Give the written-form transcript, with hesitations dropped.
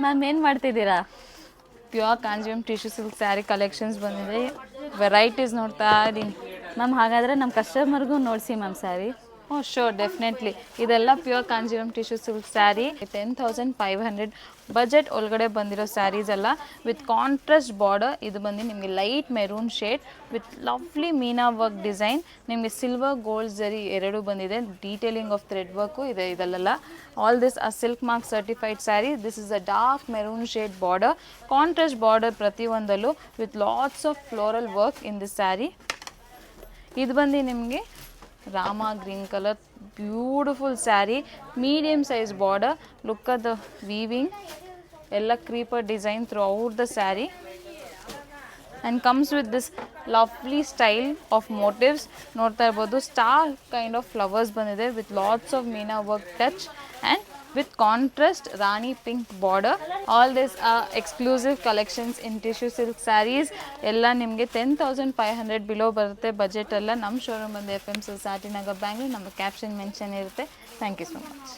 Ma'am ಏನು ಮಾಡ್ತಿದ್ದೀರಾ? Pure Kanjeevaram tissue silk sari collections ಬಂದಿದೆ. ವೆರೈಟೀಸ್ ನೋಡ್ತಾ ಇದ್ದೀನಿ. ಮ್ಯಾಮ್ ಹಾಗಾದರೆ ನಮ್ಮ ಕಸ್ಟಮರ್ಗೂ ನೋಡಿಸಿ ma'am sari. Oh sure, definitely. ಇದೆಲ್ಲ pure Kanjeevaram tissue silk sari 10,500 budget ಒಳಗಡೆ ಬಂದಿರೋ ಸ್ಯಾರೀಸ್ ಎಲ್ಲ ವಿತ್ ಕಾಂಟ್ರಾಸ್ಟ್ ಬಾರ್ಡರ್. ಇದು ಬಂದು ನಿಮಗೆ light maroon shade with lovely meena work design. ನಿಮಗೆ ಸಿಲ್ವರ್ ಗೋಲ್ಡ್ ಜರಿ ಎರಡು ಬಂದಿದೆ. ಡೀಟೇಲಿಂಗ್ ಆಫ್ ಥ್ರೆಡ್ ವರ್ಕು ಇದೆ ಇದೆಲ್ಲ. All this are silk mark certified sari. This is a dark maroon shade border, contrast border ಪ್ರತಿಯೊಂದಲ್ಲೂ with lots of floral work in this sari. ಇದು ಬಂದು ನಿಮಗೆ Rama green colour beautiful sari, medium size border. Look at the weaving, ಎಲ್ಲ creeper design throughout the sari and comes with this lovely style of motives. ನೋಡ್ತಾ ಇರ್ಬೋದು, star kind of flowers ಬಂದಿದೆ with lots of Meena work touch and with contrast rani pink border. All this are exclusive collections in tissue silk sarees. ಎಲ್ಲ ನಿಮಗೆ 10,500 below ಬರುತ್ತೆ budget ಎಲ್ಲ. ನಮ್ಮ showroom ಬಂದು FM Society Nagar, Bangalore. ನಮ್ಮ caption mention ಇರುತ್ತೆ. Thank you so much.